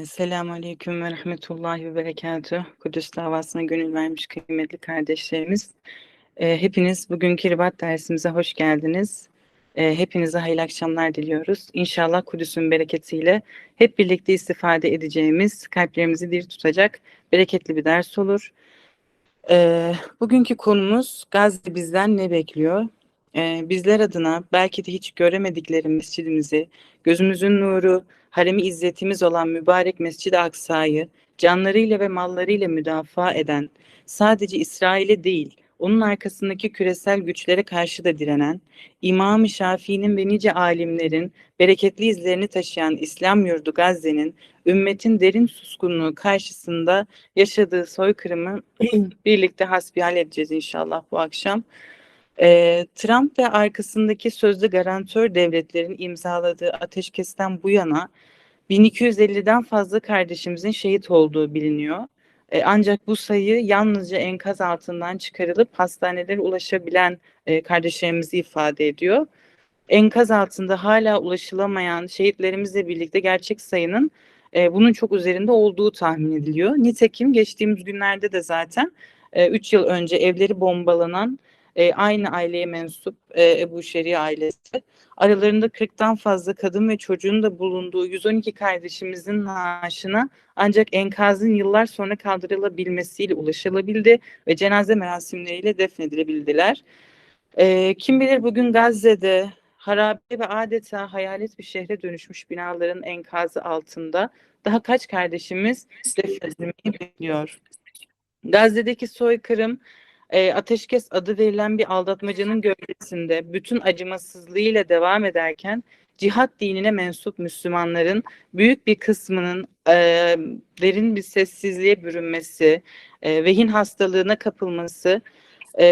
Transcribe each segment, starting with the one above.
Selamun Aleyküm ve Rahmetullahi ve Berekatuhu. Kudüs davasına gönül vermiş kıymetli kardeşlerimiz. Hepiniz bugünkü ribat dersimize hoş geldiniz. Hepinize hayırlı akşamlar diliyoruz. İnşallah Kudüs'ün bereketiyle hep birlikte istifade edeceğimiz, kalplerimizi diri tutacak bereketli bir ders olur. Bugünkü konumuz Gazze bizden ne bekliyor? Bizler adına belki de hiç göremedikleri mescidimizi, gözümüzün nuru, haremi izzetimiz olan mübarek Mescid-i Aksa'yı canlarıyla ve mallarıyla müdafaa eden, sadece İsrail'e değil, onun arkasındaki küresel güçlere karşı da direnen, İmam-ı Şafii'nin ve nice alimlerin bereketli izlerini taşıyan İslam yurdu Gazze'nin ümmetin derin suskunluğu karşısında yaşadığı soykırımı birlikte hasbihal edeceğiz inşallah bu akşam. Trump ve arkasındaki sözde garantör devletlerin imzaladığı ateşkesten bu yana 1250'den fazla kardeşimizin şehit olduğu biliniyor. Ancak bu sayı yalnızca enkaz altından çıkarılıp hastanelere ulaşabilen kardeşlerimizi ifade ediyor. Enkaz altında hala ulaşılamayan şehitlerimizle birlikte gerçek sayının bunun çok üzerinde olduğu tahmin ediliyor. Nitekim geçtiğimiz günlerde de zaten 3 yıl önce evleri bombalanan aynı aileye mensup Ebu Şeria ailesi, aralarında 40'tan fazla kadın ve çocuğun da bulunduğu 112 kardeşimizin naaşına ancak enkazın yıllar sonra kaldırılabilmesiyle ulaşılabildi ve cenaze merasimleriyle defnedilebildiler. Kim bilir bugün Gazze'de harabe ve adeta hayalet bir şehre dönüşmüş binaların enkazı altında daha kaç kardeşimiz defnedilmeyi bekliyor. Gazze'deki soykırım ateşkes adı verilen bir aldatmacanın gölgesinde bütün acımasızlığıyla devam ederken cihat dinine mensup Müslümanların büyük bir kısmının derin bir sessizliğe bürünmesi, vehin hastalığına kapılması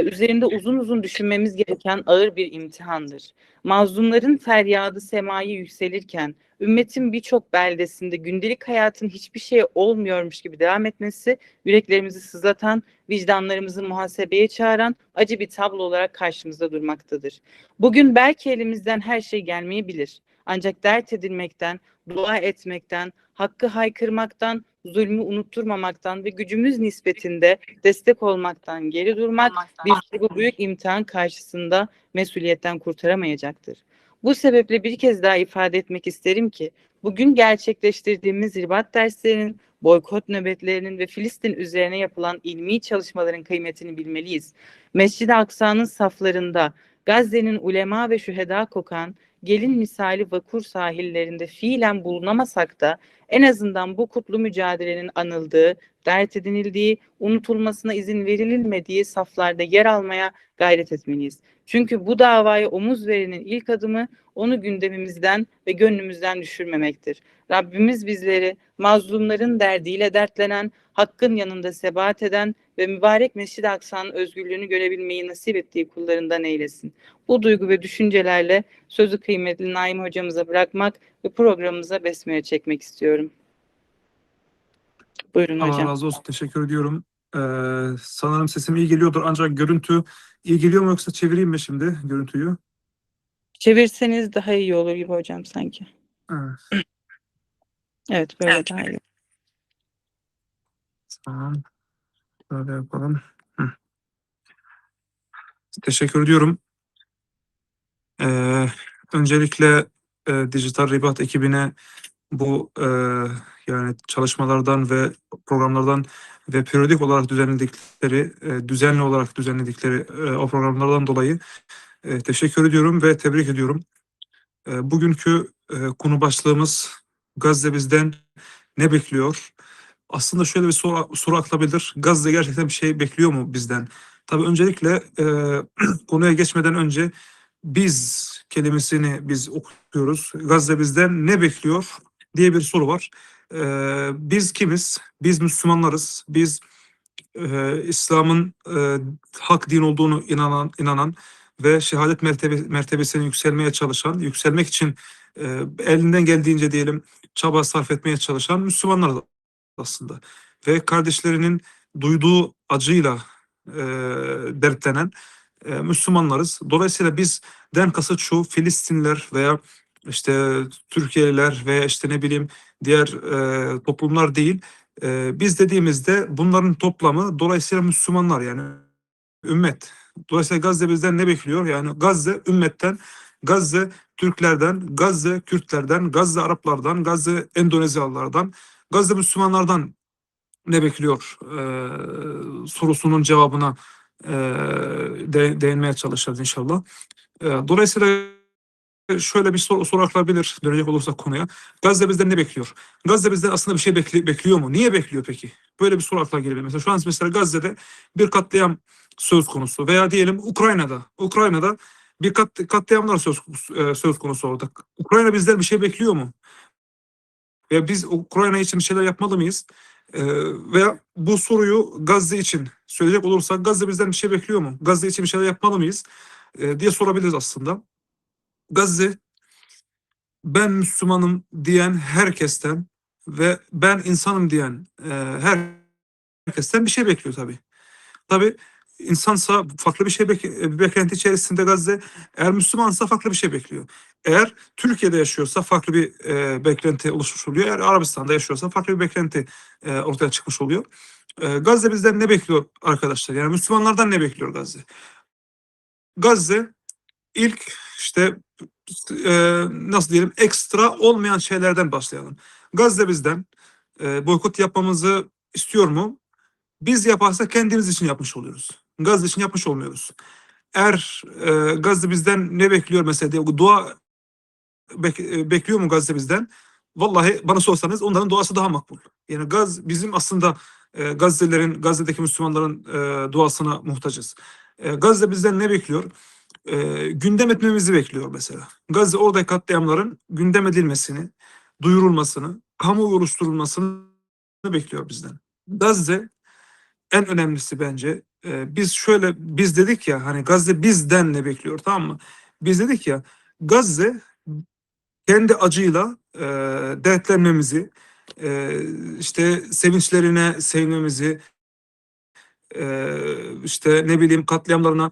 üzerinde uzun uzun düşünmemiz gereken ağır bir imtihandır. Mazlumların feryadı semaya yükselirken, ümmetin birçok beldesinde gündelik hayatın hiçbir şey olmuyormuş gibi devam etmesi, yüreklerimizi sızlatan, vicdanlarımızı muhasebeye çağıran acı bir tablo olarak karşımızda durmaktadır. Bugün belki elimizden her şey gelmeyebilir. Ancak dert edilmekten, dua etmekten, hakkı haykırmaktan, zulmü unutturmamaktan ve gücümüz nispetinde destek olmaktan geri durmak bizi bu büyük imtihan karşısında mesuliyetten kurtaramayacaktır. Bu sebeple bir kez daha ifade etmek isterim ki bugün gerçekleştirdiğimiz ribat derslerinin, boykot nöbetlerinin ve Filistin üzerine yapılan ilmi çalışmaların kıymetini bilmeliyiz. Mescid-i Aksa'nın saflarında Gazze'nin ulema ve şüheda kokan gelin misali vakur sahillerinde fiilen bulunamasak da en azından bu kutlu mücadelenin anıldığı, dert edinildiği, unutulmasına izin verilmediği saflarda yer almaya gayret etmeliyiz. Çünkü bu davaya omuz verenin ilk adımı onu gündemimizden ve gönlümüzden düşürmemektir. Rabbimiz bizleri mazlumların derdiyle dertlenen, hakkın yanında sebat eden ve mübarek Mescid-i Aksa'nın özgürlüğünü görebilmeyi nasip ettiği kullarından eylesin. Bu duygu ve düşüncelerle sözü kıymetli Naim hocamıza bırakmak ve programımıza besmele çekmek istiyorum. Buyurun Allah hocam. razı olsun. Teşekkür ediyorum. Sanırım sesim iyi geliyordur ancak görüntü iyi geliyor mu yoksa çevireyim mi şimdi görüntüyü? Çevirseniz daha iyi olur gibi hocam sanki. Evet. Evet, böyle daha iyi. Tamam. Böyle yapalım. Hı. Teşekkür ediyorum. Öncelikle Dijital Ribat ekibine bu yani çalışmalardan ve programlardan ve periyodik olarak düzenledikleri, düzenli olarak düzenledikleri o programlardan dolayı teşekkür ediyorum ve tebrik ediyorum. Bugünkü konu başlığımız Gazze bizden ne bekliyor? Aslında şöyle bir soru akılabilir. Gazze gerçekten bir şey bekliyor mu bizden? Tabii öncelikle konuya geçmeden önce biz kelimesini biz okuyoruz. Gazze bizden ne bekliyor diye bir soru var. Biz kimiz? Biz Müslümanlarız. Biz İslam'ın hak din olduğunu inanan ve şehadet mertebesine yükselmeye çalışan, yükselmek için elinden geldiğince diyelim çaba sarf etmeye çalışan Müslümanlar aslında. Ve kardeşlerinin duyduğu acıyla dertlenen Müslümanlarız. Dolayısıyla bizden kasıt şu: Filistinliler veya işte Türkiye'liler veya işte ne bileyim diğer toplumlar değil. Biz dediğimizde bunların toplamı dolayısıyla Müslümanlar, yani ümmet. Dolayısıyla Gazze bizden ne bekliyor? Yani Gazze ümmetten, Gazze Türklerden, Gazze Kürtlerden, Gazze Araplardan, Gazze Endonezyalılardan, Gazze Müslümanlardan ne bekliyor sorusunun cevabına değinmeye çalışacağız inşallah. Dolayısıyla şöyle bir soru akılabilir dönecek olursak konuya. Gazze bizden ne bekliyor? Gazze bizden aslında bir şey bekliyor mu? Niye bekliyor peki? Böyle bir soru akla gelebilir. Mesela şu an mesela Gazze'de bir katliam söz konusu veya diyelim Ukrayna'da bir katliamlar söz konusu orada. Ukrayna bizden bir şey bekliyor mu? Veya biz Ukrayna için bir şeyler yapmalı mıyız? Veya bu soruyu Gazze için söyleyecek olursak Gazze bizden bir şey bekliyor mu? Gazze için bir şeyler yapmalı mıyız? Diye sorabiliriz aslında. Gazze, ben Müslümanım diyen herkesten ve ben insanım diyen herkesten bir şey bekliyor tabii. Tabii insansa farklı bir şey bir beklenti içerisinde Gazze, eğer Müslümansa farklı bir şey bekliyor. Eğer Türkiye'de yaşıyorsa farklı bir beklenti oluşmuş oluyor. Eğer Arabistan'da yaşıyorsa farklı bir beklenti ortaya çıkmış oluyor. Gazze bizden ne bekliyor arkadaşlar? Yani Müslümanlardan ne bekliyor Gazze? Gazze ilk işte nasıl diyelim, ekstra olmayan şeylerden başlayalım. Gazze bizden boykot yapmamızı istiyor mu? Biz yaparsak kendimiz için yapmış oluyoruz. Gazze için yapmış olmuyoruz. Eğer Gazze bizden ne bekliyor mesela diye, dua bekliyor mu Gazze bizden? Vallahi bana sorsanız onların duası daha makbul. Yani bizim aslında Gazze'deki Müslümanların duasına muhtacız. Gazze bizden ne bekliyor? Gündem etmemizi bekliyor mesela. Gazze oradaki katliamların gündem edilmesini, duyurulmasını, kamuoyu oluşturulmasını bekliyor bizden. Gazze en önemlisi bence, biz dedik ya, hani Gazze bizden ne bekliyor, tamam mı? Biz dedik ya, Gazze kendi acıyla dertlenmemizi, işte sevinçlerine sevmemizi, işte ne bileyim katliamlarına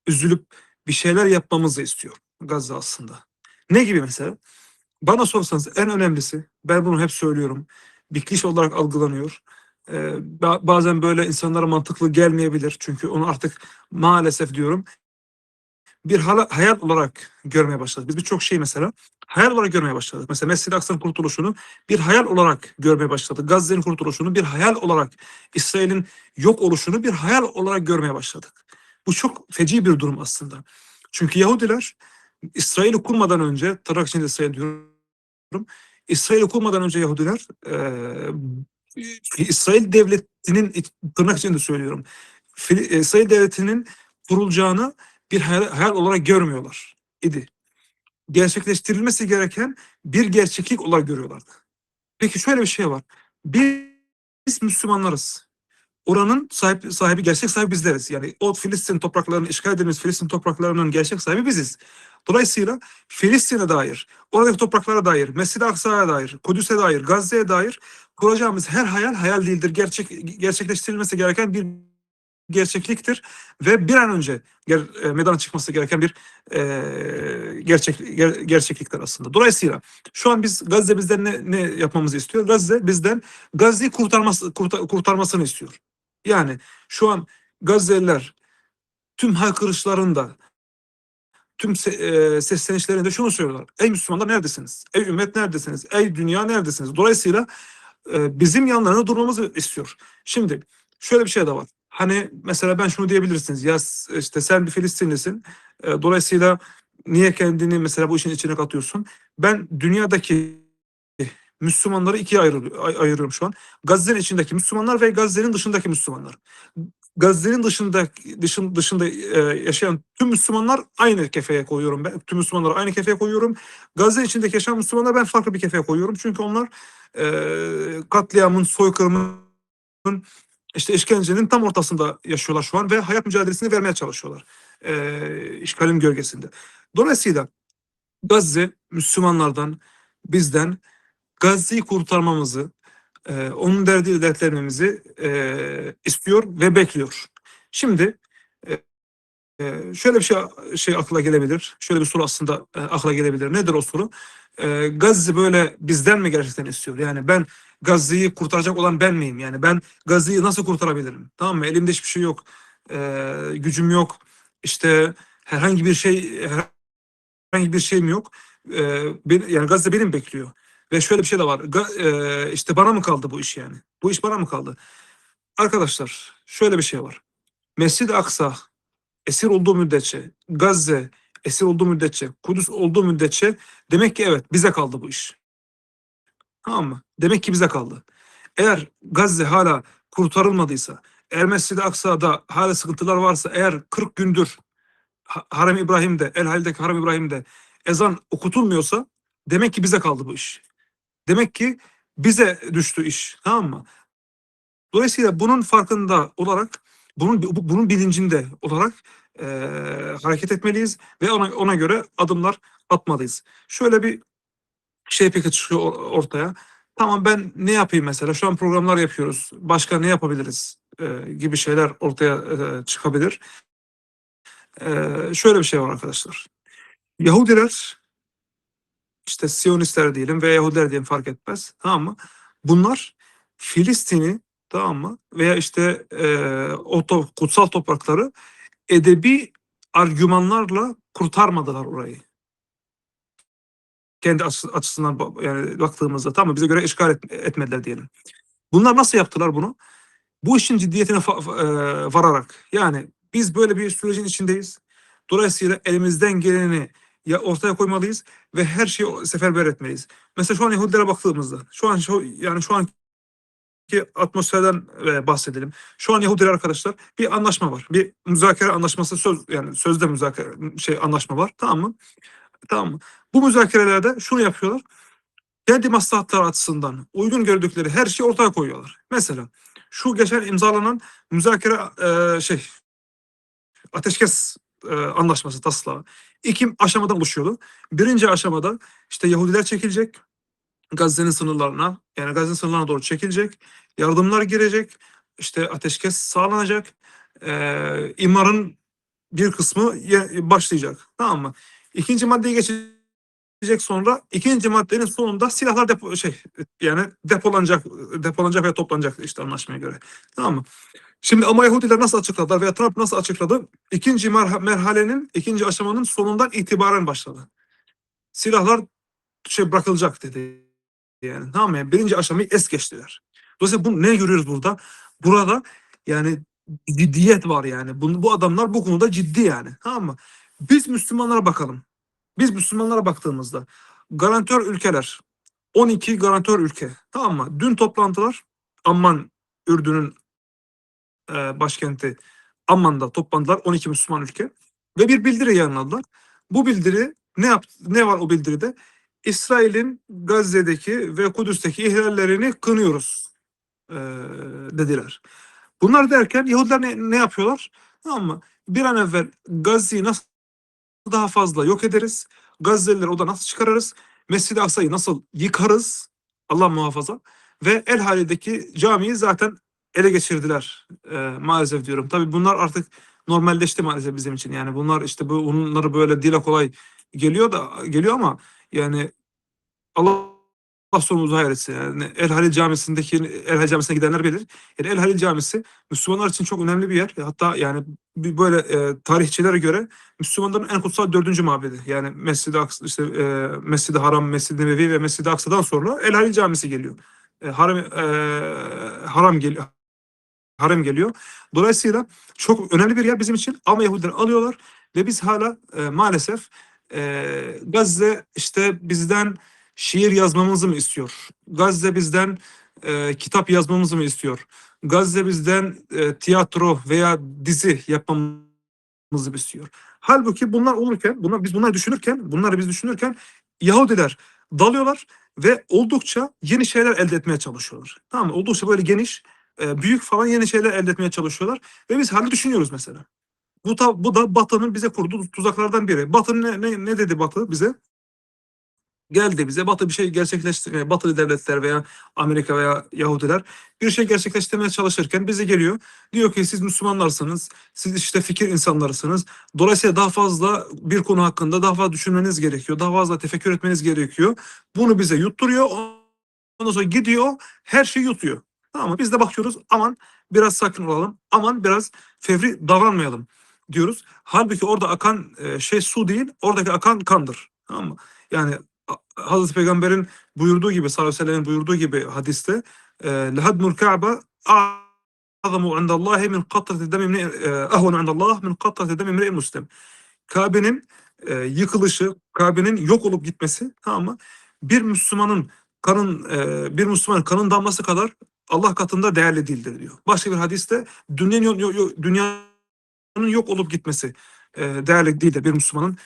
üzülüp bir şeyler yapmamızı istiyor Gazze aslında. Ne gibi mesela? Bana sorsanız en önemlisi, ben bunu hep söylüyorum, bir klişe olarak algılanıyor. Bazen böyle insanlara mantıklı gelmeyebilir. Çünkü onu artık maalesef diyorum bir hayal olarak görmeye başladık. Biz birçok şeyi mesela hayal olarak görmeye başladık. Mesela Mescid-i Aksa'nın kurtuluşunu bir hayal olarak görmeye başladık. Gazze'nin kurtuluşunu bir hayal olarak, İsrail'in yok oluşunu bir hayal olarak görmeye başladık. Bu çok feci bir durum aslında. Çünkü Yahudiler İsrail'i kurmadan önce, tırnak içinde İsrail diyorum, İsrail'i kurmadan önce Yahudiler İsrail devletinin, tırnak içinde söylüyorum, İsrail devletinin kurulacağını bir hayal olarak görmüyorlar idi. Gerçekleştirilmesi gereken bir gerçeklik olarak görüyorlardı. Peki şöyle bir şey var. Biz Müslümanlarız. Oranın gerçek sahibi bizleriz. Yani o Filistin topraklarının, işgal edilmiş Filistin topraklarının gerçek sahibi biziz. Dolayısıyla Filistin'e dair, oradaki topraklara dair, Mescid-i Aksa'ya dair, Kudüs'e dair, Gazze'ye dair kuracağımız her hayal değildir. Gerçekleştirilmesi gereken bir gerçekliktir ve bir an önce meydana çıkması gereken bir gerçekliktir aslında. Dolayısıyla şu an Gazze bizden ne yapmamızı istiyor? Gazze bizden Gazze'yi kurtarmasını istiyor. Yani şu an Gazze'liler tüm haykırışlarında, tüm seslenişlerinde şunu söylüyorlar: ey Müslümanlar neredesiniz? Ey ümmet neredesiniz? Ey dünya neredesiniz? Dolayısıyla bizim yanlarında durmamızı istiyor. Şimdi şöyle bir şey de var. Hani mesela ben şunu diyebilirsiniz: ya işte sen bir Filistinlisin. Dolayısıyla niye kendini mesela bu işin içine katıyorsun? Ben dünyadaki Müslümanları ikiye ayırıyorum şu an. Gazze'nin içindeki Müslümanlar ve Gazze'nin dışındaki Müslümanlar. Gazze'nin dışında yaşayan tüm Müslümanlar aynı kefeye koyuyorum ben. Tüm Müslümanları aynı kefeye koyuyorum. Gazze içindeki yaşayan Müslümanlar ben farklı bir kefeye koyuyorum. Çünkü onlar katliamın, soykırımın, işte işkencenin tam ortasında yaşıyorlar şu an ve hayat mücadelesini vermeye çalışıyorlar. İşgalin gölgesinde. Dolayısıyla Gazze Müslümanlardan, bizden Gazze'yi kurtarmamızı, onun derdiyle dertlenmemizi istiyor ve bekliyor. Şimdi Şöyle bir şey akla gelebilir. Şöyle bir soru aslında akla gelebilir. Nedir o soru? Gazze böyle bizden mi gerçekten istiyor? Yani ben Gazze'yi kurtaracak olan ben miyim? Yani ben Gazze'yi nasıl kurtarabilirim? Tamam mı? Elimde hiçbir şey yok. Gücüm yok. İşte herhangi bir şey herhangi bir şeyim yok. Yani Gazze benim bekliyor. Ve şöyle bir şey de var. İşte bana mı kaldı bu iş yani? Bu iş bana mı kaldı? Arkadaşlar şöyle bir şey var. Mescid-i Aksa esir olduğu müddetçe, Gazze esir olduğu müddetçe, Kudüs olduğu müddetçe demek ki evet bize kaldı bu iş. Tamam mı? Demek ki bize kaldı. Eğer Gazze hala kurtarılmadıysa, eğer Mescid-i Aksa'da hala sıkıntılar varsa, eğer 40 gündür Harem İbrahim'de, El Halil'deki Harem İbrahim'de ezan okutulmuyorsa demek ki bize kaldı bu iş. Demek ki bize düştü iş. Tamam mı? Dolayısıyla bunun farkında olarak, bunun bilincinde olarak hareket etmeliyiz ve ona göre adımlar atmalıyız. Şöyle bir şey peki çıkıyor ortaya. Tamam ben ne yapayım mesela? Şu an programlar yapıyoruz. Başka ne yapabiliriz? Gibi şeyler ortaya çıkabilir. Şöyle bir şey var arkadaşlar. Yahudiler işte Siyonistler diyelim veya Yahudiler diyelim fark etmez. Tamam mı? Bunlar Filistin'i tamam mı? Veya işte kutsal toprakları edebi argümanlarla kurtarmadılar orayı. Kendi açısından yani baktığımızda tamam mı? Bize göre işgal etmediler diyelim. Bunlar nasıl yaptılar bunu? Bu işin ciddiyetine vararak. Yani biz böyle bir sürecin içindeyiz. Dolayısıyla elimizden geleni ya ortaya koymalıyız ve her şeyi seferber etmeliyiz. Mesela şu an Yahudilere baktığımızda, şu anki atmosferden bahsedelim. Şu an Yahudiler arkadaşlar bir anlaşma var. Bir müzakere anlaşması yani sözde müzakere anlaşma var. Tamam mı? Tamam mı? Bu müzakerelerde şunu yapıyorlar. Kendi maslahatları açısından uygun gördükleri her şeyi ortaya koyuyorlar. Mesela şu geçen imzalanan müzakere ateşkes anlaşması taslağı iki aşamadan oluşuyordu. Birinci aşamada işte Yahudiler çekilecek Gazze'nin sınırlarına yani Gazze'nin sınırlarına doğru çekilecek. Yardımlar girecek. İşte ateşkes sağlanacak. İmarın bir kısmı başlayacak. Tamam mı? İkinci maddeye geçecek sonra ikinci maddenin sonunda silahlar yani depolanacak ve toplanacak işte anlaşmaya göre. Tamam mı? Şimdi ama Yahudiler nasıl açıkladılar veya Trump nasıl açıkladı? İkinci merhalenin, ikinci aşamanın sonundan itibaren başladı. Silahlar bırakılacak dedi. Yani tamam mı? Yani birinci aşamayı es geçtiler. Dolayısıyla ne görüyoruz burada? Burada yani ciddiyet var yani. Bu adamlar bu konuda ciddi yani. Tamam mı? Biz Müslümanlara bakalım. Biz Müslümanlara baktığımızda garantör ülkeler 12 garantör ülke. Tamam mı? Dün toplantılar Amman, Ürdün'ün başkenti Amman'da toplandılar 12 Müslüman ülke ve bir bildiri yayınladılar. Bu bildiri ne var o bildiride? İsrail'in Gazze'deki ve Kudüs'teki ihlallerini kınıyoruz dediler. Bunlar derken Yahudiler ne yapıyorlar? Tamam mı? Bir an evvel Gazze'yi nasıl daha fazla yok ederiz? Gazze'lileri oda nasıl çıkarırız? Mescid-i Aksa'yı nasıl yıkarız? Allah muhafaza. Ve El Hali'deki camiyi zaten ele geçirdiler maalesef diyorum. Tabii bunlar artık normalleşti maalesef bizim için. Yani bunlar işte bunları böyle dile kolay geliyor ama yani Allah sonumuzu hayretsin. Yani El Halil Camisi'ne gidenler bilir. Yani El Halil Camisi Müslümanlar için çok önemli bir yer. Hatta yani böyle tarihçilere göre Müslümanların en kutsal dördüncü mabedi. Yani Mescid-i Aksa, işte Mescid-i Haram, Mescid-i Nebevi ve Mescid-i Aksa'dan sonra El Halil Camisi geliyor. Harem geliyor. Dolayısıyla çok önemli bir yer bizim için ama Yahudiler alıyorlar ve biz hala maalesef Gazze işte bizden şiir yazmamızı mı istiyor? Gazze bizden kitap yazmamızı mı istiyor? Gazze bizden tiyatro veya dizi yapmamızı mı istiyor? Halbuki bunlar olurken, bunları biz düşünürken Yahudiler dalıyorlar ve oldukça yeni şeyler elde etmeye çalışıyorlar. Tamam mı? Oldukça böyle geniş, büyük falan yeni şeyler elde etmeye çalışıyorlar ve biz hala düşünüyoruz mesela. Bu da Batı'nın bize kurduğu tuzaklardan biri. Batı ne dedi Batı bize? geldi bize. Batı bir şey gerçekleştirmeye, Batılı devletler veya Amerika veya Yahudiler bir şey gerçekleştirmeye çalışırken bize geliyor. Diyor ki siz Müslümanlarsınız, siz işte fikir insanlarısınız. Dolayısıyla daha fazla bir konu hakkında daha fazla düşünmeniz gerekiyor. Daha fazla tefekkür etmeniz gerekiyor. Bunu bize yutturuyor. Ondan sonra gidiyor, her şeyi yutuyor. Tamam mı? Biz de bakıyoruz, aman biraz sakin olalım, aman biraz fevri davranmayalım diyoruz. Halbuki orada akan şey su değil, oradaki akan kandır. Tamam mı? Yani Hazreti Peygamber'in buyurduğu gibi, sallallahu aleyhi ve sellem'in buyurduğu gibi hadiste lehadmul Ka'be a'zamu indallahi min katrati demi ahvanu indallah min katrati demi imri'in muslim. Kabe'nin yıkılışı, Kabe'nin yok olup gitmesi, tamam mı? Bir Müslümanın bir Müslümanın kanın damlası kadar Allah katında değerli değildir diyor. Başka bir hadiste dünyanın yok olup gitmesi değerli değildir bir Müslümanın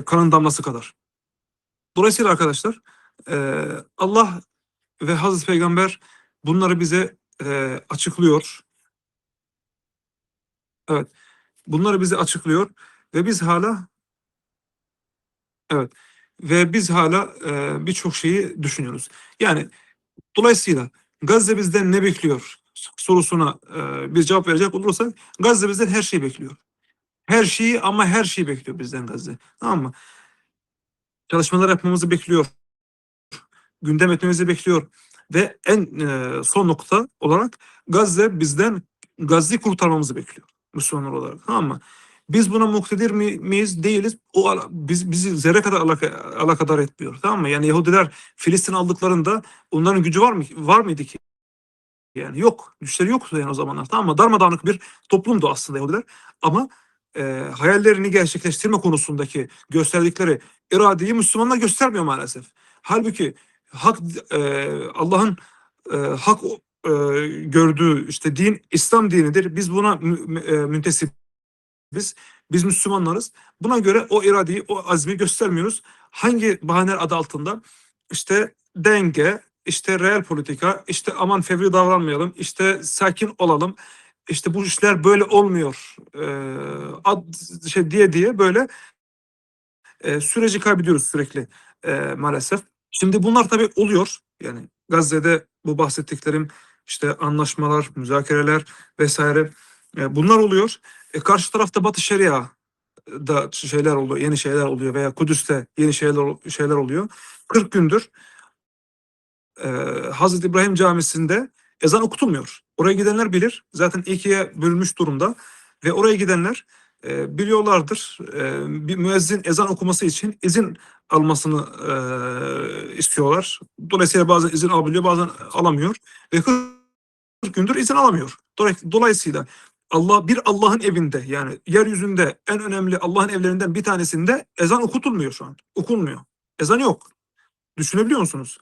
kanın damlası kadar. Dolayısıyla arkadaşlar Allah ve Hazreti Peygamber bunları bize açıklıyor. Evet, bunları bize açıklıyor ve biz hala evet ve biz hala birçok şeyi düşünüyoruz. Yani dolayısıyla Gazze bizden ne bekliyor sorusuna bir cevap verecek olursak Gazze bizden her şeyi bekliyor. Her şeyi ama her şeyi bekliyor bizden Gazze. Tamam mı? Çalışmalar yapmamızı bekliyor. Gündem etmemizi bekliyor. Ve en son nokta olarak Gazze bizden Gazze'yi kurtarmamızı bekliyor. Müslümanlar olarak. Tamam mı? Biz buna muktedir miyiz? Değiliz. Bizi zerre kadar alakadar etmiyor. Tamam mı? Yani Yahudiler Filistin aldıklarında onların gücü var mı? Var mıydı ki? Yani yok. Güçleri yoktu yani o zamanlar. Tamam mı? Darmadağınık bir toplumdu aslında Yahudiler. Ama hayallerini gerçekleştirme konusundaki gösterdikleri iradeyi Müslümanlar göstermiyor maalesef. Halbuki hak Allah'ın hak gördüğü işte din İslam dinidir. Biz buna müntesibiz. Biz Müslümanlarız. Buna göre o iradeyi, o azmi göstermiyoruz. Hangi bahaneler adı altında? İşte denge, işte real politika, işte aman fevri davranmayalım, işte sakin olalım. İşte bu işler böyle olmuyor. Diye böyle süreci kaybediyoruz sürekli maalesef. Şimdi bunlar tabii oluyor. Yani Gazze'de bu bahsettiklerim işte anlaşmalar, müzakereler vesaire bunlar oluyor. Karşı tarafta Batı Şeria da şeyler oluyor, yeni şeyler oluyor veya Kudüs'te yeni şeyler oluyor. 40 gündür e, Hazreti İbrahim Camisi'nde ezan okutulmuyor. Oraya gidenler bilir. Zaten ikiye bölünmüş durumda ve oraya gidenler biliyorlardır. Bir müezzin ezan okuması için izin almasını istiyorlar. Dolayısıyla bazen izin alabiliyor, bazen alamıyor ve 40 gündür izin alamıyor. Dolayısıyla Allah'ın evinde yani yeryüzünde en önemli Allah'ın evlerinden bir tanesinde ezan okutulmuyor şu an. Okunmuyor. Ezan yok. Düşünebiliyor musunuz?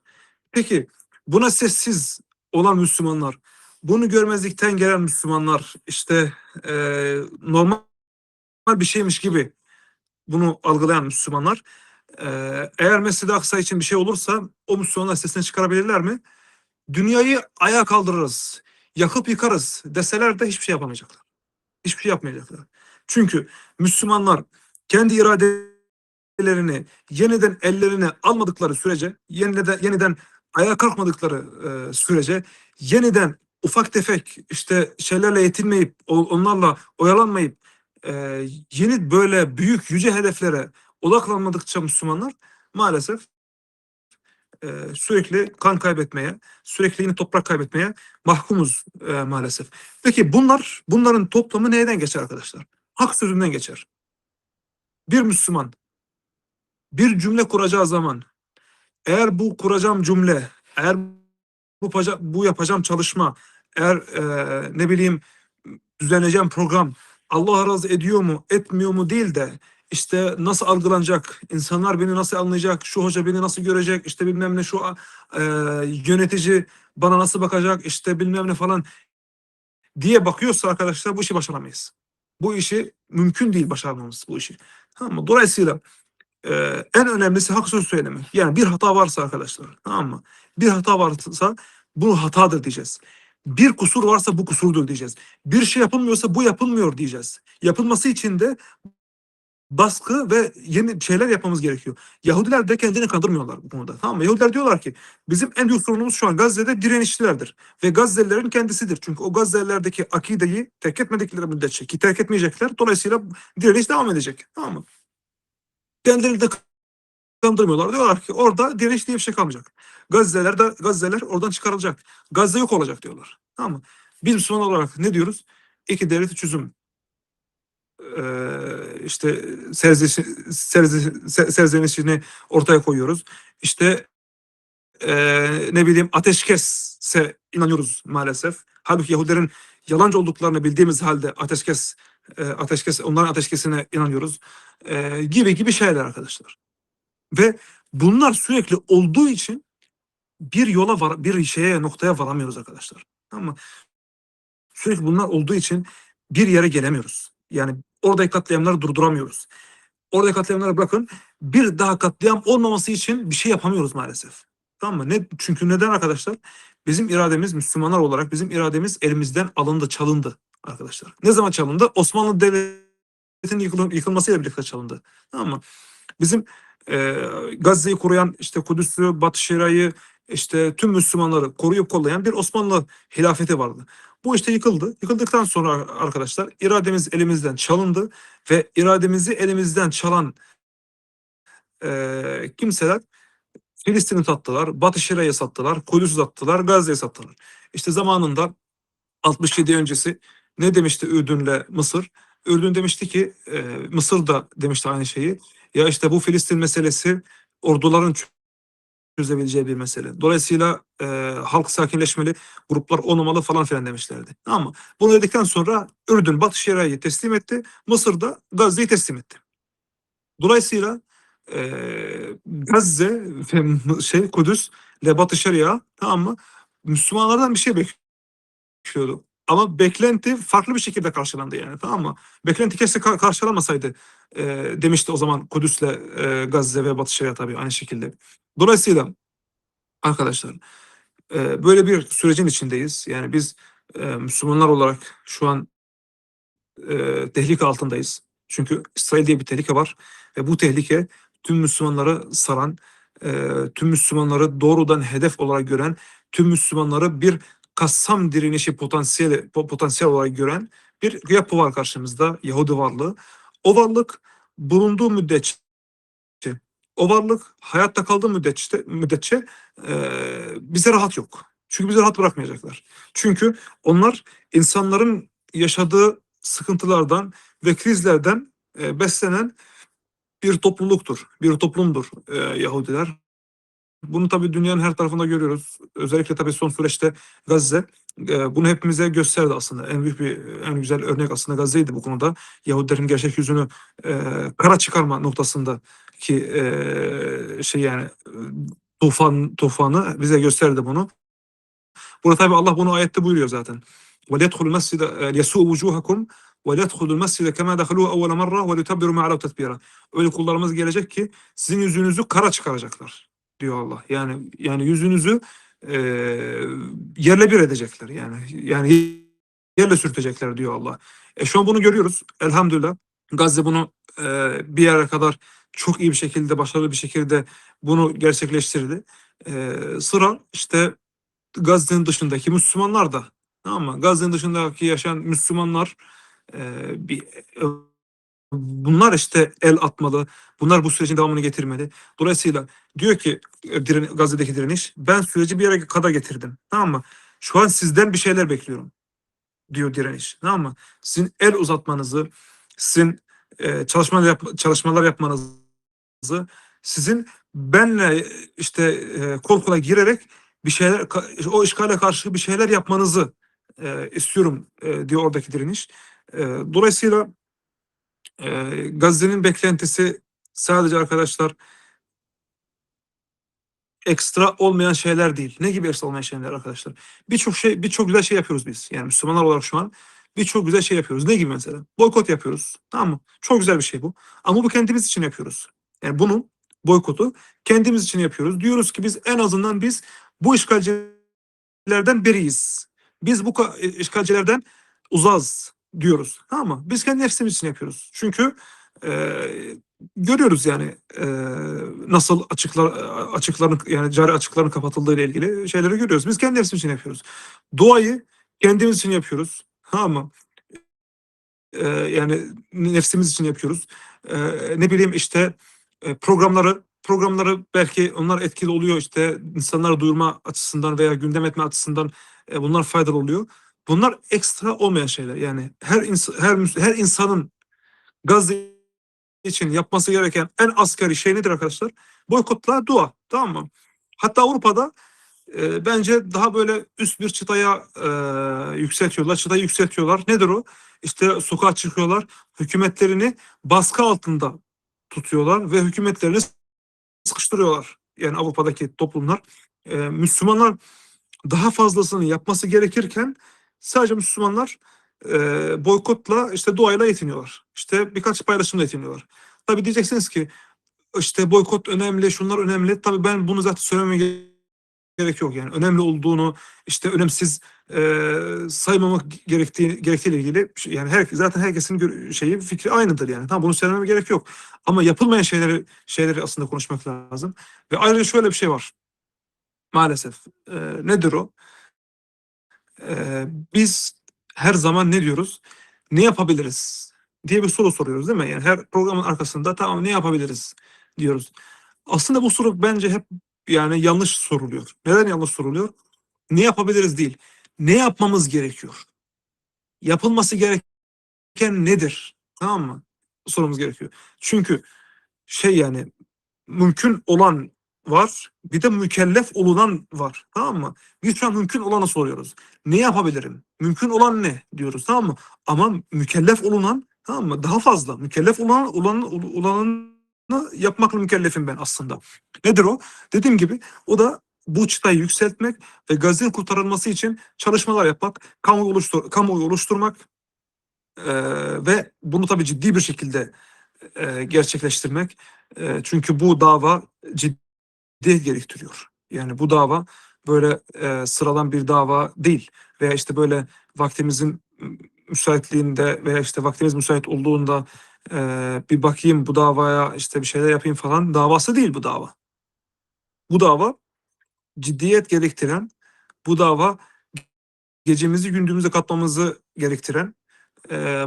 Peki buna sessiz olan Müslümanlar, bunu görmezlikten gelen Müslümanlar işte normal bir şeymiş gibi bunu algılayan Müslümanlar eğer Mescid-i Aksa için bir şey olursa o Müslümanlar sesini çıkarabilirler mi? Dünyayı ayağa kaldırırız, yakıp yıkarız deseler de hiçbir şey yapamayacaklar. Hiçbir şey yapmayacaklar. Çünkü Müslümanlar kendi iradelerini yeniden ellerine almadıkları sürece, yeniden ayağa kalkmadıkları sürece, yeniden ufak tefek işte şeylerle yetinmeyip, onlarla oyalanmayıp e, yeni böyle büyük yüce hedeflere odaklanmadıkça Müslümanlar maalesef sürekli kan kaybetmeye, sürekli yine toprak kaybetmeye mahkumuz maalesef. Peki bunların toplamı neyden geçer arkadaşlar? Hak sözünden geçer. Bir Müslüman bir cümle kuracağı zaman eğer bu kuracağım cümle, eğer bu yapacağım çalışma, eğer ne bileyim düzenleyeceğim program Allah razı ediyor mu, etmiyor mu değil de işte nasıl algılanacak, insanlar beni nasıl anlayacak, şu hoca beni nasıl görecek, işte bilmem ne şu e, yönetici bana nasıl bakacak, işte bilmem ne falan diye bakıyorsa arkadaşlar bu işi başaramayız. Bu işi mümkün değil başarmamız bu işi. Tamam mı? Dolayısıyla en önemlisi hak söz söylemek. Yani bir hata varsa arkadaşlar, tamam mı? Bir hata varsa bu hatadır diyeceğiz. Bir kusur varsa bu kusurdur diyeceğiz. Bir şey yapılmıyorsa bu yapılmıyor diyeceğiz. Yapılması için de baskı ve yeni şeyler yapmamız gerekiyor. Yahudiler de kendini kandırmıyorlar bu konuda. Tamam mı? Yahudiler diyorlar ki bizim en büyük sorunumuz şu an Gazze'de direnişçilerdir. Ve Gazze'lilerin kendisidir. Çünkü o Gazze'lilerdeki akideyi terk etmedikleri müddetçe ki terk etmeyecekler. Dolayısıyla direniş devam edecek. Tamam mı? Kendileri de kandırmıyorlar. Diyorlar ki orada direniş diye bir şey kalmayacak. Gazze'ler oradan çıkarılacak. Gazze yok olacak diyorlar. Tamam mı? Biz Müslüman olarak ne diyoruz? İki devlet çözüm işte serzenişini ortaya koyuyoruz. İşte ne bileyim ateşkese inanıyoruz maalesef. Halbuki Yahudilerin yalancı olduklarını bildiğimiz halde ateşkes onların ateşkesine inanıyoruz. Gibi şeyler arkadaşlar. Ve bunlar sürekli olduğu için bir noktaya varamıyoruz arkadaşlar. Ama sürekli bunlar olduğu için bir yere gelemiyoruz. Yani oradaki katliamları durduramıyoruz. Oradaki katliamları bırakın, bir daha katliam olmaması için bir şey yapamıyoruz maalesef. Tamam mı? Çünkü neden arkadaşlar? Bizim irademiz, Müslümanlar olarak bizim irademiz elimizden alındı, çalındı arkadaşlar. Ne zaman çalındı? Osmanlı Devleti'nin yıkılmasıyla birlikte çalındı. Tamam mı? Bizim Gazze'yi koruyan, işte Kudüs'ü, Batı Şeria'yı, işte tüm Müslümanları koruyup kollayan bir Osmanlı hilafeti vardı. Bu işte yıkıldı. Yıkıldıktan sonra arkadaşlar irademiz elimizden çalındı ve irademizi elimizden çalan kimseler Filistin'i sattılar, Batı Şeria'yı sattılar, Kudüs'ü sattılar, Gazze'yi sattılar. İşte zamanında 67 öncesi ne demişti Ürdün'le Mısır? Ürdün demişti ki Mısır da demişti aynı şeyi. Ya işte bu Filistin meselesi orduların çözebileceği bir mesele. Dolayısıyla halk sakinleşmeli, gruplar olmamalı falan filan demişlerdi. Ama bunu dedikten sonra Ürdün Batı Şeria'yı teslim etti. Mısır da Gazze'yi teslim etti. Dolayısıyla Gazze ve Kudüs ile Batı Şeria, tamam mı? Müslümanlardan bir şey bekliyordu. Ama beklenti farklı bir şekilde karşılandı yani, tamam mı? Beklenti keşke karşılamasaydı demişti o zaman Kudüs'le Gazze ve Batı Şeria tabii aynı şekilde. Dolayısıyla arkadaşlar böyle bir sürecin içindeyiz. Yani biz Müslümanlar olarak şu an tehlike altındayız. Çünkü İsrail diye bir tehlike var ve bu tehlike tüm Müslümanları saran, tüm Müslümanları doğrudan hedef olarak gören, tüm Müslümanları bir Kassam direnişi potansiyel olarak gören bir yapı var karşımızda, Yahudi varlığı. O varlık bulunduğu müddetçe, o varlık hayatta kaldığı müddetçe bize rahat yok. Çünkü bizi rahat bırakmayacaklar. Çünkü onlar insanların yaşadığı sıkıntılardan ve krizlerden beslenen bir topluluktur, bir toplumdur Yahudiler. Bunu tabii dünyanın her tarafında görüyoruz. Özellikle tabii son süreçte Gazze bunu hepimize gösterdi aslında. En güzel örnek aslında Gazze'ydi bu konuda. Yahudilerin gerçek yüzünü kara çıkarma noktasında ki yani tufanı bize gösterdi bunu. Burada tabii Allah bunu ayette buyuruyor zaten. وَلْيَدْخُلُ الْمَسْجِدَ لِيَسُوءُ وُجُوهَكُمْ وَلْيَدْخُلُ الْمَسْجِدَ كَمَا دَخَلُوهُ أَوَّلَ مَرَّةٍ وَلْيُتَبِّرُوا مَا عَلَوْا تَتْبِيرًا. Öyle kullarımız gelecek ki sizin yüzünüzü kara çıkaracaklar diyor Allah. Yani yüzünüzü e, yerle bir edecekler. Yani yerle sürtecekler diyor Allah. Şu an bunu görüyoruz. Elhamdülillah. Gazze bunu bir yere kadar çok iyi bir şekilde, başarılı bir şekilde bunu gerçekleştirdi. Sıra işte Gazze'nin dışındaki Müslümanlar da, tamam mı? Gazze'nin dışındaki yaşayan Müslümanlar bir bunlar işte el atmalı. Bunlar bu sürecin devamını getirmeli. Dolayısıyla diyor ki Gazze'deki direniş, ben süreci bir yere kadar getirdim. Tamam mı? Şu an sizden bir şeyler bekliyorum diyor direniş. Tamam mı? Sizin el uzatmanızı, sizin çalışmalar yapmanızı, sizin benle işte kol kola girerek bir şeyler, o işgale karşı bir şeyler yapmanızı istiyorum diyor oradaki direniş. Dolayısıyla Gazze'nin beklentisi sadece arkadaşlar ekstra olmayan şeyler değil. Ne gibi ekstra olmayan şeyler arkadaşlar? Birçok güzel şey yapıyoruz biz. Yani Müslümanlar olarak şu an birçok güzel şey yapıyoruz. Ne gibi mesela? Boykot yapıyoruz. Tamam mı? Çok güzel bir şey bu. Ama bu kendimiz için yapıyoruz. Yani bunu boykotu kendimiz için yapıyoruz. Diyoruz ki biz en azından bu işgalcilerden beriyiz. Biz bu işgalcilerden uzağız diyoruz. Tamam mı? Biz kendi nefsimiz için yapıyoruz. Çünkü görüyoruz yani nasıl açıkların yani cari açıkların kapatıldığı ile ilgili şeyleri görüyoruz. Biz kendimiz için yapıyoruz. Duayı kendimiz için yapıyoruz. Tamam mı? Yani nefsimiz için yapıyoruz. Ne bileyim işte programları belki onlar etkili oluyor işte insanlara duyurma açısından veya gündem etme açısından bunlar faydalı oluyor. Bunlar ekstra olmayan şeyler. Yani her insanın Gazze için yapması gereken en asgari şey nedir arkadaşlar? Boykotla dua. Tamam mı? Hatta Avrupa'da bence daha böyle üst bir çıtaya yükseltiyorlar. Çıtayı yükseltiyorlar. Nedir o? İşte sokağa çıkıyorlar. Hükümetlerini baskı altında tutuyorlar ve hükümetlerini sıkıştırıyorlar. Yani Avrupa'daki toplumlar. Müslümanlar daha fazlasını yapması gerekirken sadece Müslümanlar boykotla işte duayla yetiniyorlar. İşte birkaç paylaşımla yetiniyorlar. Tabii diyeceksiniz ki işte boykot önemli, şunlar önemli. Tabii ben bunu zaten söylememe gerek yok. Yani önemli olduğunu işte önemsiz saymamak gerektiğiyle ilgili yani zaten herkesin şeyi fikri aynıdır yani. Tamam bunu söylememe gerek yok. Ama yapılmayan şeyleri aslında konuşmak lazım. Ve ayrıca şöyle bir şey var. Maalesef. Nedir o? Biz her zaman ne diyoruz? Ne yapabiliriz diye bir soru soruyoruz değil mi? Yani her programın arkasında tamam ne yapabiliriz diyoruz. Aslında bu soru bence hep yani yanlış soruluyor. Neden yanlış soruluyor? Ne yapabiliriz değil. Ne yapmamız gerekiyor? Yapılması gereken nedir? Tamam mı? Sorumuz gerekiyor. Çünkü yani mümkün olan var, bir de mükellef olunan var. Tamam mı? Biz şu an mümkün olanı soruyoruz. Ne yapabilirim? Mümkün olan ne diyoruz, tamam mı? Ama mükellef olunan, tamam mı? Daha fazla. Mükellef olanı yapmakla mükellefim ben aslında. Nedir o? Dediğim gibi o da bu çıtayı yükseltmek ve Gazze'nin kurtarılması için çalışmalar yapmak, kamuoyu oluşturmak ve bunu tabii ciddi bir şekilde gerçekleştirmek. Çünkü bu dava ciddiyet gerektiriyor. Yani bu dava böyle sıradan bir dava değil. Veya işte böyle vaktimizin müsaitliğinde veya işte vaktimiz müsait olduğunda bir bakayım bu davaya işte bir şeyler yapayım falan davası değil bu dava. Bu dava ciddiyet gerektiren, bu dava gecemizi gündüzümüze katmamızı gerektiren,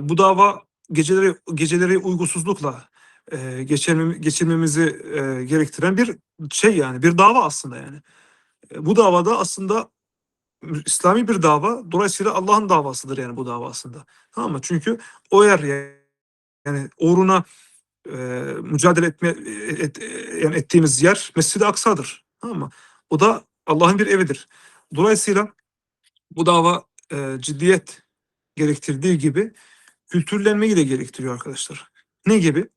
bu dava geceleri uykusuzlukla geçirmemizi gerektiren bir şey yani bir dava aslında yani. Bu davada aslında İslami bir dava. Dolayısıyla Allah'ın davasıdır yani bu dava aslında. Tamam mı? Çünkü o yer yani uğruna e, mücadele yani ettiğimiz yer Mescid-i Aksa'dır. Tamam mı? O da Allah'ın bir evidir. Dolayısıyla bu dava ciddiyet gerektirdiği gibi kültürlenmeyi de gerektiriyor arkadaşlar. Ne gibi?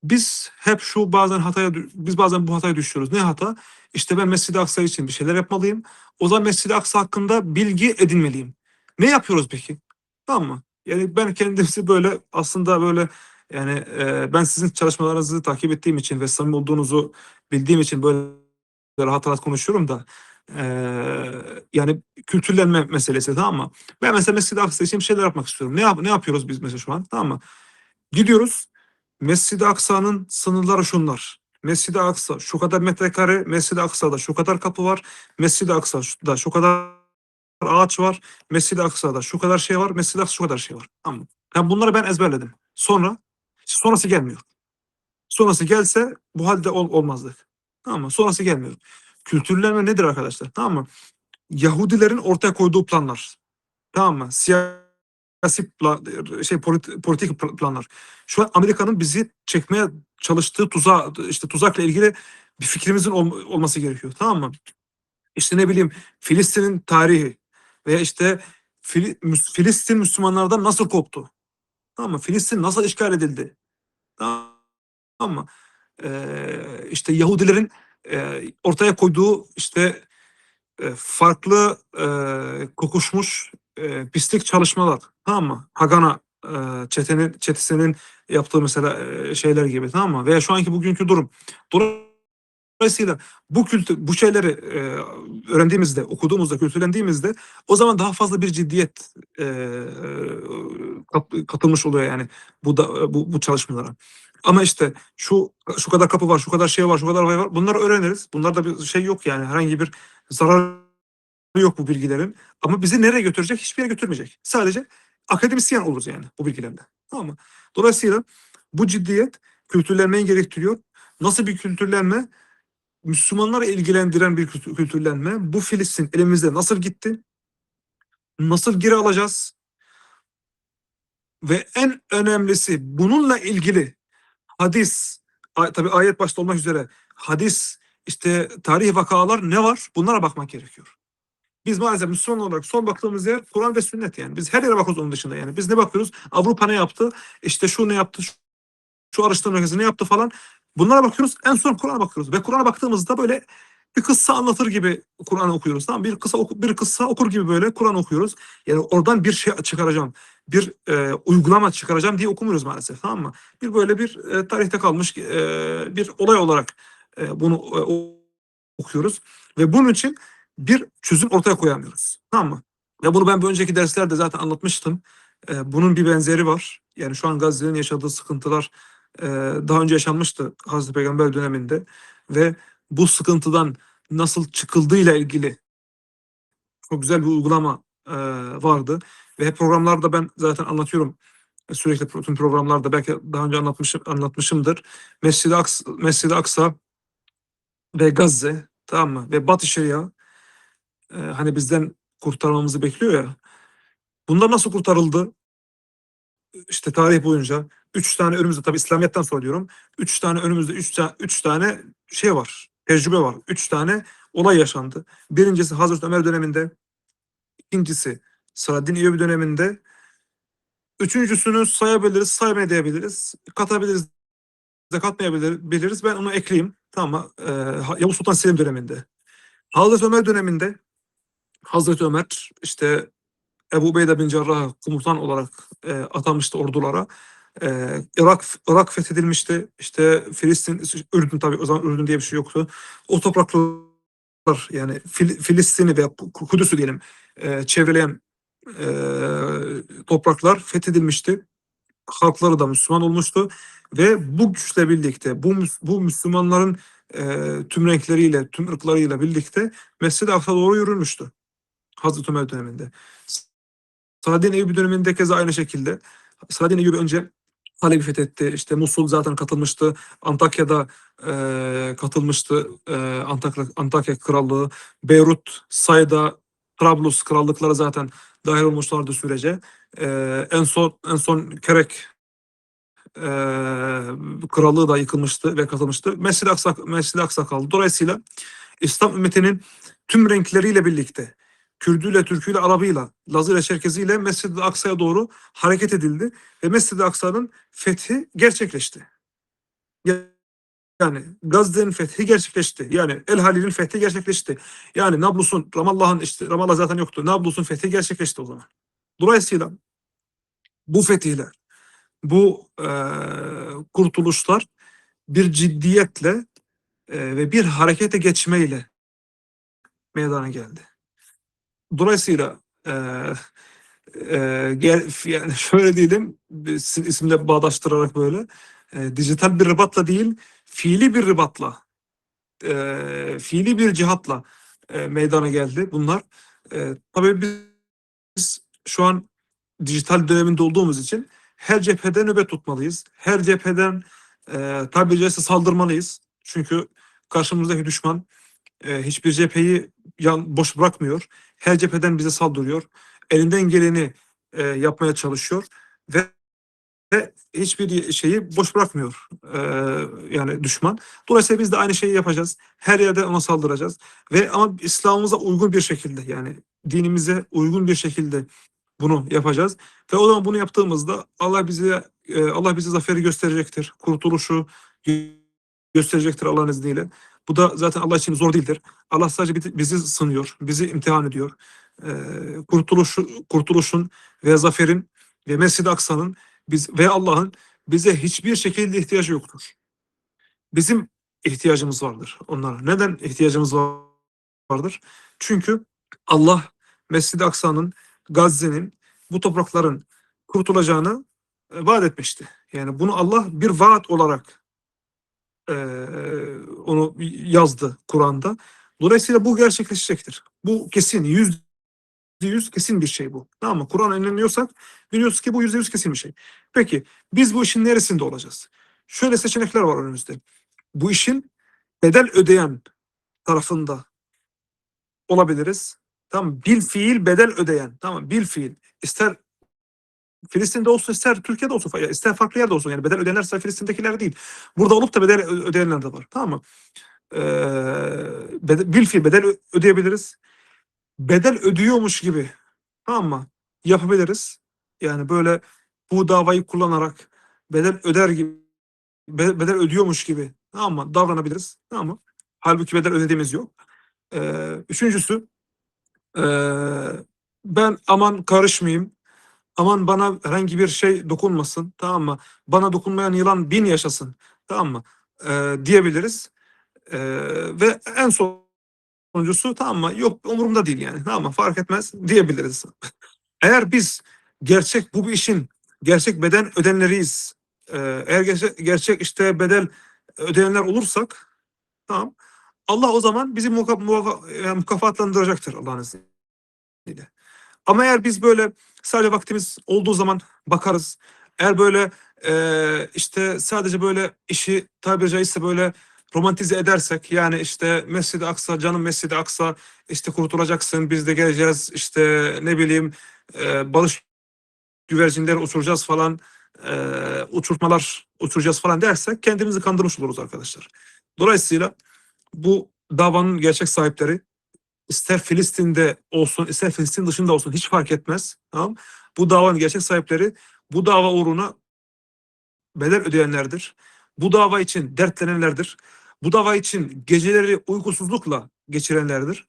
Biz hep biz bazen bu hataya düşüyoruz. Ne hata? İşte ben Mescid-i Aksa için bir şeyler yapmalıyım. O zaman Mescid-i Aksa hakkında bilgi edinmeliyim. Ne yapıyoruz peki? Tamam mı? Yani ben kendisi böyle aslında böyle yani ben sizin çalışmalarınızı takip ettiğim için ve samimi olduğunuzu bildiğim için böyle rahat rahat konuşuyorum da e, yani kültürlenme meselesi tamam mı? Ben mesela Mescid-i Aksa için bir şeyler yapmak istiyorum. Ne yapıyoruz biz mesela şu an? Tamam mı? Gidiyoruz. Mescid-i Aksa'nın sınırları şunlar. Mescid-i Aksa şu kadar metrekare, Mescid-i Aksa'da şu kadar kapı var, Mescid-i Aksa'da şu kadar ağaç var, Mescid-i Aksa'da şu kadar şey var, Mescid-i Aksa şu kadar şey var. Tamam mı? Yani bunları ben ezberledim. Sonrası gelmiyor. Sonrası gelse bu halde olmazdık. Tamam mı? Sonrası gelmiyor. Kültürlenme nedir arkadaşlar? Tamam mı? Yahudilerin ortaya koyduğu planlar. Tamam mı? Politik planlar. Şu an Amerika'nın bizi çekmeye çalıştığı tuzakla ilgili bir fikrimizin olması gerekiyor. Tamam mı? İşte ne bileyim Filistin'in tarihi veya işte Filistin Müslümanlardan nasıl koptu? Tamam mı? Filistin nasıl işgal edildi? Tamam mı? İşte Yahudilerin ortaya koyduğu işte farklı kokuşmuş pislik çalışmalar. Tamam mı? Hagana çetesinin yaptığı mesela şeyler gibi tamam mı? Veya şu anki bugünkü durum. Dolayısıyla bu kültür, bu şeyleri öğrendiğimizde, okuduğumuzda, kültürlendiğimizde o zaman daha fazla bir ciddiyet katılmış oluyor yani bu çalışmalara. Ama işte şu kadar kapı var, şu kadar şey var, şu kadar olay var. Bunları öğreniriz. Bunlarda bir şey yok yani herhangi bir zarar yok bu bilgilerin. Ama bizi nereye götürecek? Hiçbir yere götürmeyecek. Sadece akademisyen oluruz yani bu bilgilerle. Tamam mı? Dolayısıyla bu ciddiyet kültürlenmeyi gerektiriyor. Nasıl bir kültürlenme? Müslümanları ilgilendiren bir kültürlenme. Bu Filistin elimizde nasıl gitti? Nasıl geri alacağız? Ve en önemlisi bununla ilgili hadis, tabi ayet başta olmak üzere hadis, işte tarih vakalar ne var? Bunlara bakmak gerekiyor. Biz maalesef Müslüman olarak son baktığımız yer Kur'an ve sünnet yani. Biz her yere bakıyoruz onun dışında yani. Biz ne bakıyoruz? Avrupa ne yaptı? İşte şu ne yaptı? Şu araştırma merkezi ne yaptı falan. Bunlara bakıyoruz. En son Kur'an'a bakıyoruz. Ve Kur'an'a baktığımızda böyle bir kıssa anlatır gibi Kur'an'ı okuyoruz. Tamam mı? Bir kıssa okur gibi böyle Kur'an okuyoruz. Yani oradan bir şey çıkaracağım. Bir uygulama çıkaracağım diye okumuyoruz maalesef. Tamam mı? Bir böyle bir tarihte kalmış bir olay olarak bunu okuyoruz. Ve bunun için bir çözüm ortaya koyamıyoruz. Tamam mı? Ve bunu ben bir önceki derslerde zaten anlatmıştım. Bunun bir benzeri var. Yani şu an Gazze'nin yaşadığı sıkıntılar e, daha önce yaşanmıştı Hazreti Peygamber döneminde. Ve bu sıkıntıdan nasıl çıkıldığıyla ilgili çok güzel bir uygulama vardı. Ve programlarda ben zaten anlatıyorum. Sürekli tüm programlarda belki daha önce anlatmışımdır. Mescid-i Aksa ve Gazze, tamam mı? Ve Batı Şeria hani bizden kurtarmamızı bekliyor ya. Bunlar nasıl kurtarıldı? İşte tarih boyunca üç tane önümüzde, tabii İslamiyet'ten sonra diyorum. Üç tane önümüzde üç tane şey var. Tecrübe var. Üç tane olay yaşandı. Birincisi Hazreti Ömer döneminde. İkincisi Selahaddin Eyyubi döneminde. Üçüncüsünü sayabiliriz, saymayabiliriz. Katabiliriz de katmayabiliriz. Ben onu ekleyeyim. Tamam mı? Yavuz Sultan Selim döneminde. Hazreti Ömer döneminde Hazreti Ömer işte Ebu Ubeyde bin Cerrah komutan olarak atanmıştı ordulara. Irak fethedilmişti. İşte Filistin, Ürdün, tabii o zaman Ürdün diye bir şey yoktu. O topraklar yani Filistin'i veya Kudüs'ü diyelim çevreleyen e, topraklar fethedilmişti. Halkları da Müslüman olmuştu ve bu güçle birlikte bu Müslümanların tüm renkleriyle, tüm ırklarıyla birlikte Mescid-i Aksa doğru yürünmüştü Hazreti Ömer döneminde. Selahaddin Eyyubi döneminde keza aynı şekilde. Selahaddin Eyyubi önce Halep'i fethetti. İşte Musul zaten katılmıştı. Antakya'da katılmıştı. Antakya Krallığı. Beyrut, Sayda, Trablus krallıkları zaten dahil olmuşlardı sürece. En son Kerek krallığı da yıkılmıştı ve katılmıştı. Mescid-i Aksa kaldı. Dolayısıyla İslam ümmetinin tüm renkleriyle birlikte Kürdüyle, Türküyle, Arabıyla, Lazıyla, Çerkeziyle Mescid-i Aksa'ya doğru hareket edildi ve Mescid-i Aksa'nın fethi gerçekleşti. Yani Gazze'nin fethi gerçekleşti. Yani El Halil'in fethi gerçekleşti. Yani Nablus'un, Ramallah'ın, işte Ramallah zaten yoktu. Nablus'un fethi gerçekleşti o zaman. Dolayısıyla bu fetihler, bu kurtuluşlar bir ciddiyetle ve bir harekete geçmeyle meydana geldi. Dolayısıyla yani şöyle diyelim, isimle bağdaştırarak böyle dijital bir ribatla değil, fiili bir ribatla, fiili bir cihatla meydana geldi bunlar. Tabii biz şu an dijital döneminde olduğumuz için her cepheden nöbet tutmalıyız. Her cepheden tabiri caizse saldırmalıyız. Çünkü karşımızdaki düşman hiçbir cepheyi boş bırakmıyor. Her cepheden bize saldırıyor. Elinden geleni yapmaya çalışıyor ve hiçbir şeyi boş bırakmıyor yani düşman. Dolayısıyla biz de aynı şeyi yapacağız. Her yerde ona saldıracağız. Ama İslam'ımıza uygun bir şekilde, yani dinimize uygun bir şekilde bunu yapacağız. Ve o zaman bunu yaptığımızda Allah bize zaferi gösterecektir. Kurtuluşu gösterecektir Allah'ın izniyle. Bu da zaten Allah için zor değildir. Allah sadece bizi sınıyor, bizi imtihan ediyor. Kurtuluşun ve zaferin ve Mescid-i Aksa'nın ve Allah'ın bize hiçbir şekilde ihtiyacı yoktur. Bizim ihtiyacımız vardır onlara. Neden ihtiyacımız vardır? Çünkü Allah Mescid-i Aksa'nın, Gazze'nin, bu toprakların kurtulacağını vaat etmişti. Yani bunu Allah bir vaat olarak e, onu yazdı Kur'an'da. Dolayısıyla bu gerçekleşecektir. Bu kesin, %100 kesin bir şey bu. Tamam mı? Kur'an inanıyorsak biliyoruz ki bu %100 kesin bir şey. Peki biz bu işin neresinde olacağız? Şöyle seçenekler var önümüzde. Bu işin bedel ödeyen tarafında olabiliriz. Tamam, bil fiil bedel ödeyen. Tamam, bil fiil. İster Filistin'de olsun, ister Türkiye'de olsun, ister farklı yerde olsun. Yani bedel ödeyenler sadece Filistin'dekiler değil. Burada olup da bedel ödeyenler de var. Tamam mı? Bil fiil bedel ödeyebiliriz. Bedel ödüyormuş gibi, tamam mı, yapabiliriz. Yani böyle bu davayı kullanarak bedel öder gibi, bedel ödüyormuş gibi, tamam mı, davranabiliriz. Tamam mı? Halbuki bedel ödediğimiz yok. Üçüncüsü, ben aman karışmayayım, aman bana herhangi bir şey dokunmasın, tamam mı? Bana dokunmayan yılan bin yaşasın, tamam mı? Diyebiliriz. Ve en sonuncusu, tamam mı? Yok umurumda değil yani, tamam mı? Fark etmez diyebiliriz. Eğer biz bu işin gerçek beden ödenleriyiz, eğer gerçek işte bedel ödeyenler olursak, tamam, Allah o zaman bizi mukafatlandıracaktır Allah'ın izniyle. Ama eğer biz böyle sadece vaktimiz olduğu zaman bakarız, eğer böyle işte sadece böyle işi tabiri caizse böyle romantize edersek, yani işte Mescid-i Aksa, canım Mescid-i Aksa, işte kurtulacaksın, biz de geleceğiz, işte ne bileyim, barış güvercinleri uçuracağız falan, uçurtmalar uçuracağız falan dersek kendimizi kandırmış oluruz arkadaşlar. Dolayısıyla bu davanın gerçek sahipleri, ister Filistin'de olsun, ister Filistin dışında olsun, hiç fark etmez. Tamam? Bu davanın gerçek sahipleri, bu dava uğruna bedel ödeyenlerdir. Bu dava için dertlenenlerdir. Bu dava için geceleri uykusuzlukla geçirenlerdir.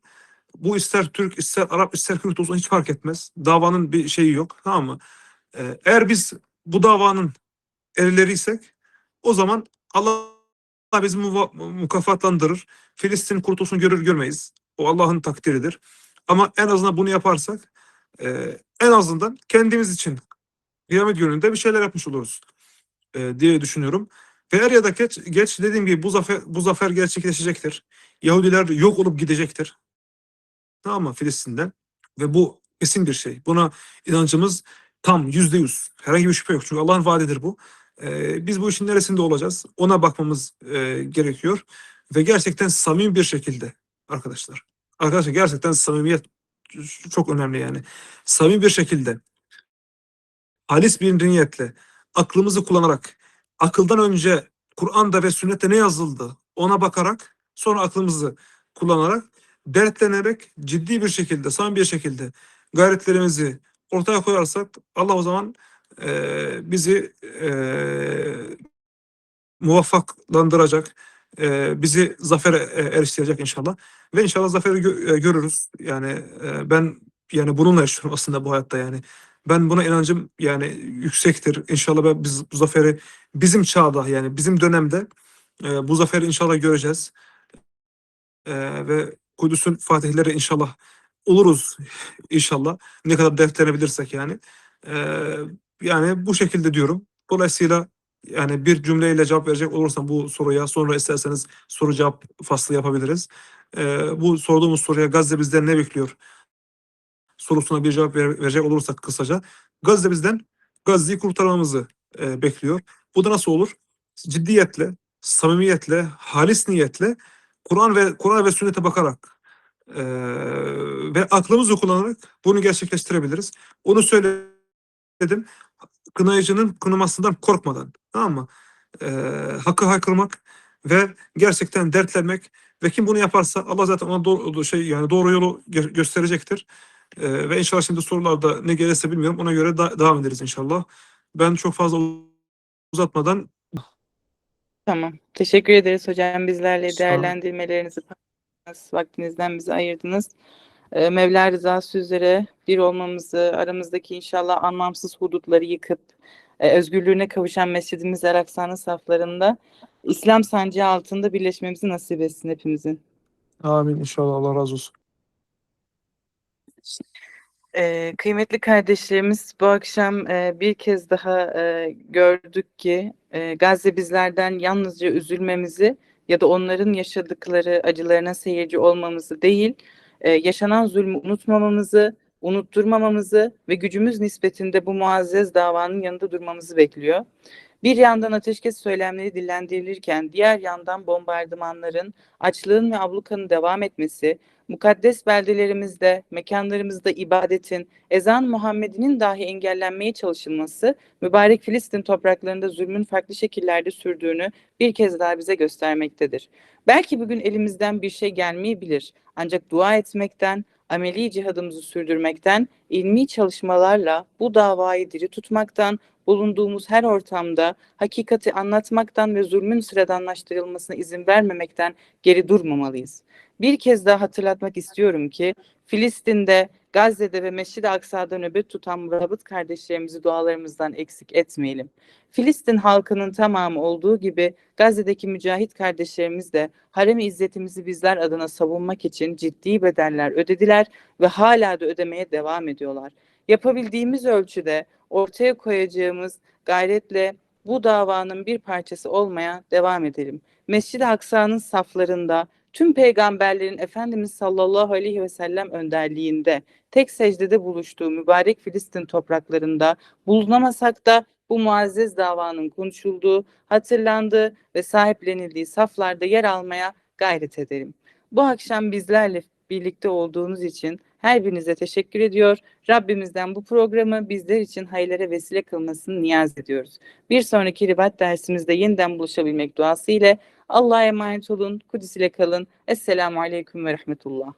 Bu ister Türk, ister Arap, ister Kürt olsun, hiç fark etmez. Davanın bir şeyi yok. Tamam mı? Eğer biz bu davanın erileriysek, o zaman Allah bizi mukafatlandırır. Filistin kurtulsun görür görmeyiz. O Allah'ın takdiridir. Ama en azından bunu yaparsak, en azından kendimiz için kıyamet gününde bir şeyler yapmış oluruz diye düşünüyorum. Ve er ya da geç dediğim gibi bu zafer gerçekleşecektir. Yahudiler yok olup gidecektir. Tamam mı? Filistin'den. Ve bu kesin bir şey. Buna inancımız tam %100. Herhangi bir şüphe yok. Çünkü Allah'ın vaadidir bu. Biz bu işin neresinde olacağız? Ona bakmamız gerekiyor. Ve gerçekten samimi bir şekilde arkadaşlar. Arkadaşlar, gerçekten samimiyet çok önemli yani. Samimi bir şekilde, halis bir niyetle, aklımızı kullanarak, akıldan önce Kur'an'da ve sünnette ne yazıldı ona bakarak, sonra aklımızı kullanarak, dertlenerek, ciddi bir şekilde, samimi bir şekilde gayretlerimizi ortaya koyarsak, Allah o zaman bizi muvaffaklandıracak, bizi zafere eriştirecek inşallah. Ve inşallah zaferi görürüz. Yani ben yani bununla yaşıyorum aslında bu hayatta yani. Ben buna inancım yani yüksektir. İnşallah biz bu zaferi bizim çağda, yani bizim dönemde bu zaferi inşallah göreceğiz. Ve Kudüs'ün fatihleri inşallah oluruz inşallah. Ne kadar dertlenebilirsek yani. Ee, Yani bu şekilde diyorum. Dolayısıyla yani bir cümleyle cevap verecek olursam bu soruya, sonra isterseniz soru cevap faslı yapabiliriz. Bu sorduğumuz soruya, Gazze bizden ne bekliyor sorusuna bir cevap verecek olursak kısaca, Gazze bizden Gazze'yi kurtarmamızı bekliyor. Bu da nasıl olur? Ciddiyetle, samimiyetle, halis niyetle, Kur'an ve sünnete bakarak ve aklımızı kullanarak bunu gerçekleştirebiliriz. Onu söyledim. Kınayıcının kınamasından korkmadan, tamam mı? Hakkı haykırmak ve gerçekten dertlenmek, ve kim bunu yaparsa Allah zaten ona yani doğru yolu gösterecektir. Ve inşallah şimdi sorularda ne gelirse bilmiyorum, ona göre devam ederiz inşallah. Ben çok fazla uzatmadan, Tamam. Teşekkür ederiz hocam. Bizlerle sağ olun. değerlendirmelerinizi paylaştınız. Vaktinizden bizi ayırdınız. Mevla rızası üzere bir olmamızı, aramızdaki inşallah anlamsız hudutları yıkıp özgürlüğüne kavuşan Mescidimiz El Aksa'nın saflarında İslam sancağı altında birleşmemizi nasip etsin hepimizin. Amin inşallah. Allah razı olsun. Kıymetli kardeşlerimiz, bu akşam bir kez daha gördük ki Gazze bizlerden yalnızca üzülmemizi ya da onların yaşadıkları acılarına seyirci olmamızı değil, yaşanan zulmü unutmamamızı, unutturmamamızı ve gücümüz nispetinde bu muazzez davanın yanında durmamızı bekliyor. Bir yandan ateşkes söylemleri dillendirilirken diğer yandan bombardımanların, açlığın ve ablukanın devam etmesi, mukaddes beldelerimizde, mekanlarımızda ibadetin, ezan Muhammed'inin dahi engellenmeye çalışılması, mübarek Filistin topraklarında zulmün farklı şekillerde sürdüğünü bir kez daha bize göstermektedir. Belki bugün elimizden bir şey gelmeyebilir. Ancak dua etmekten, ameli cihadımızı sürdürmekten, ilmi çalışmalarla bu davayı diri tutmaktan, bulunduğumuz her ortamda hakikati anlatmaktan ve zulmün sıradanlaştırılmasına izin vermemekten geri durmamalıyız. Bir kez daha hatırlatmak istiyorum ki Filistin'de, Gazze'de ve Mescid-i Aksa'da nöbet tutan murabıt kardeşlerimizi dualarımızdan eksik etmeyelim. Filistin halkının tamamı olduğu gibi Gazze'deki mücahit kardeşlerimiz de harem-i izzetimizi bizler adına savunmak için ciddi bedeller ödediler ve hala da ödemeye devam ediyorlar. Yapabildiğimiz ölçüde ortaya koyacağımız gayretle bu davanın bir parçası olmaya devam edelim. Mescid-i Aksa'nın saflarında tüm peygamberlerin Efendimiz sallallahu aleyhi ve sellem önderliğinde tek secdede buluştuğu mübarek Filistin topraklarında bulunamasak da bu muazzez davanın konuşulduğu, hatırlandığı ve sahiplenildiği saflarda yer almaya gayret edelim. Bu akşam bizlerle birlikte olduğunuz için her birinize teşekkür ediyor. Rabbimizden bu programı bizler için hayırlara vesile kılmasını niyaz ediyoruz. Bir sonraki ribat dersimizde yeniden buluşabilmek duası ile Allah'a emanet olun. Kudüs ile kalın. Esselamu Aleyküm ve Rahmetullah.